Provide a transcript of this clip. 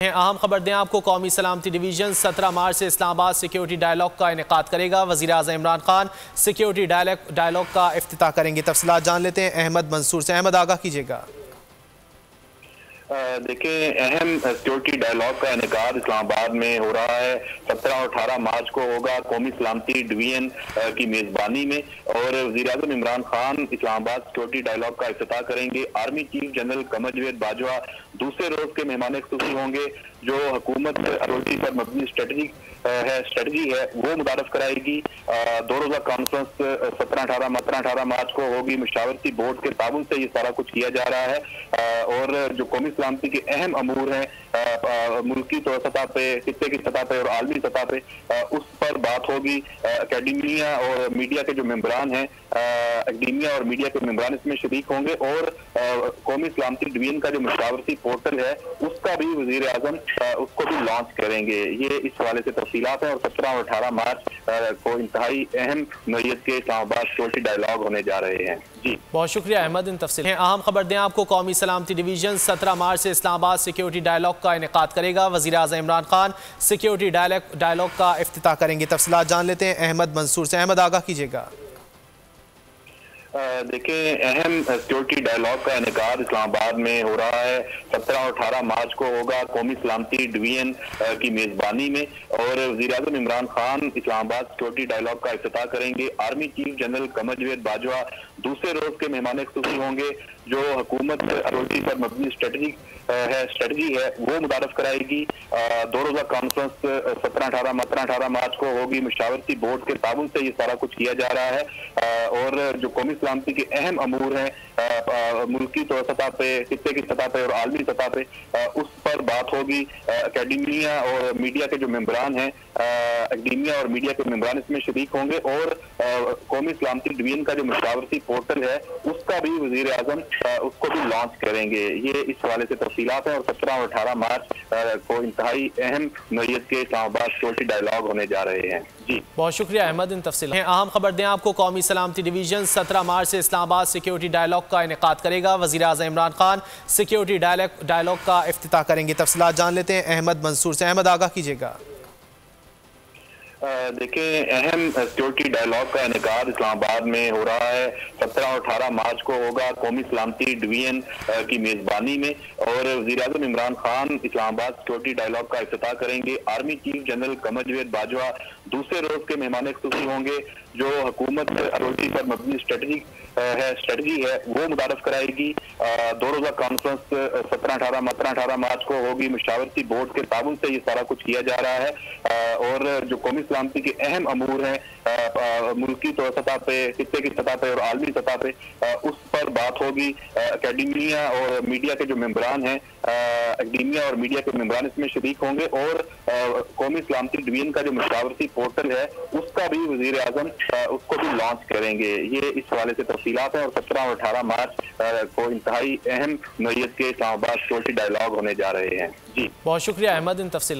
अहम खबर दें आपको। कौमी सलामती डिवीजन 17 मार्च से इस्लामाबाद सिक्योरिटी डायलॉग का इनेकाद करेगा। वज़ीर आज़म इमरान खान सिक्योरिटी डायलॉग का इफ्तिताह करेंगे। तफसीलात जान लेते हैं अहमद मंसूर से। अहमद, आगाह कीजिएगा। देखिए, अहम सिक्योरिटी डायलॉग का इनेकाद इस्लामाबाद में हो रहा है। 17 और 18 मार्च को होगा कौमी सलामती डिवीजन की मेजबानी में, और वज़ीर आज़म इमरान खान इस्लामाबाद सिक्योरिटी डायलॉग का इफ्तिताह करेंगे। Army chief general Qamar Javed Bajwa दूसरे रोज के मेहमान खुसूसी होंगे। जो हुकूमत अथॉरिटी पर मबनी स्ट्रेटजी है वो मुतारफ कराएगी। 2 रोजा कॉन्फ्रेंस 17-18 मार्च को होगी। मुशावरती बोर्ड के ताबन से ये सारा कुछ किया जा रहा है, और जो कौमी सलामती के अहम अमूर हैं मुल्की तो सतह पे, खित्ते की सतह पे और आलमी सतह पे, उस पर बात होगी। अकेडमिया और मीडिया के जो मेंबरान हैं, अकेडमिया और मीडिया के मेंबरान इसमें शरीक होंगे, और कौमी सलामती डिवीजन का जो मुशावरती पोर्टल है उसका भी वज़ीर आज़म उसको भी लॉन्च करेंगे। ये इस हवाले से तफसीलात हैं, और 17 और 18 मार्च को इंतहाई अहम नौइयत के इस्लामाबाद सिक्योरिटी डायलॉग होने जा रहे हैं। जी, बहुत शुक्रिया अहमद इन तफसील। अहम खबर दें आपको। कौमी सलामती डिवीजन 17 मार्च से इस्लामाबाद सिक्योरिटी डायलॉग का इनेकाद करेगा। वज़ीर आज़म इमरान खान सिक्योरिटी डायलॉग का इफ्तिताह करेंगे। तफसीलात जान लेते हैं अहमद मंसूर से। अहमद, आगाह कीजिएगा। देखें, अहम सिक्योरिटी डायलॉग का इनेकाद इस्लामाबाद में हो रहा है। 17 और 18 मार्च को होगा कौमी सलामती डिवीजन की मेजबानी में, और वज़ीर आज़म इमरान खान इस्लामाबाद सिक्योरिटी डायलॉग का इफ्तिताह करेंगे। Army chief general Qamar Javed Bajwa दूसरे रोज के मेहमान खुसूसी होंगे। जो हुकूमत अथॉरिटी पर मबनी स्ट्रेटजी है वो मुतारफ कराएगी। 2 रोजा कॉन्फ्रेंस 17-18 मार्च को होगी। मुशावरती बोर्ड के ताबन से ये सारा कुछ किया जा रहा है, और जो कौमी सलामती के अहम अमूर हैं मुल्की तो सतह पे, खित्ते की सतह पे और आलमी सतह पे, उस पर बात होगी। अकेडमिया और मीडिया के जो मेंबरान हैं, अकेडमिया और मीडिया के मेंबरान इसमें शरीक होंगे, और कौमी सलामती डिवीजन का जो मुशावरती पोर्टल है उसका भी वज़ीर आज़म उसको भी लॉन्च करेंगे। ये इस हवाले से तफसीलात हैं, और 17 और 18 मार्च को इंतहाई अहम नौइयत के इस्लामाबाद सिक्योरिटी डायलॉग होने जा रहे हैं। जी, बहुत शुक्रिया अहमद इन तफसील। अहम खबर दें आपको। कौमी सलामती डिवीजन 17 मार्च से इस्लामाबाद सिक्योरिटी डायलॉग का इनेकाद करेगा। वज़ीर आज़म इमरान खान सिक्योरिटी डायलॉग का इफ्तिताह करेंगे। तफसीलात जान लेते हैं अहमद मंसूर से। अहमद, आगाह कीजिएगा। देखें, अहम सिक्योरिटी डायलॉग का इनेकाद इस्लामाबाद में हो रहा है। 17 और 18 मार्च को होगा कौमी सलामती डिवीजन की मेजबानी में, और वज़ीर आज़म इमरान खान इस्लामाबाद सिक्योरिटी डायलॉग का इफ्तिताह करेंगे। Army chief general Qamar Javed Bajwa दूसरे रोज के मेहमान खुसूसी होंगे। जो हुकूमत अथॉरिटी पर मबनी स्ट्रेटजी है वो मुतारफ कराएगी। 2 रोजा कॉन्फ्रेंस 17-18 मार्च को होगी। मुशावरती बोर्ड के ताबन से ये सारा कुछ किया जा रहा है, और जो कौमी सलामती के अहम अमूर हैं मुल्की तो सतह पे, खित्ते की सतह पे और आलमी सतह पे, उस पर बात होगी। अकेडमिया और मीडिया के जो मेंबरान हैं, अकेडमिया और मीडिया के मेंबरान इसमें शरीक होंगे, और कौमी सलामती डिवीजन का जो मुशावरती पोर्टल है उसका भी वज़ीर आज़म उसको भी लॉन्च करेंगे। ये इस हवाले से तफसीलात हैं, और 17 और 18 मार्च को इंतहाई अहम नौइयत के इस्लामाबाद सिक्योरिटी डायलॉग होने जा रहे हैं। जी, बहुत शुक्रिया अहमद इन तफसील।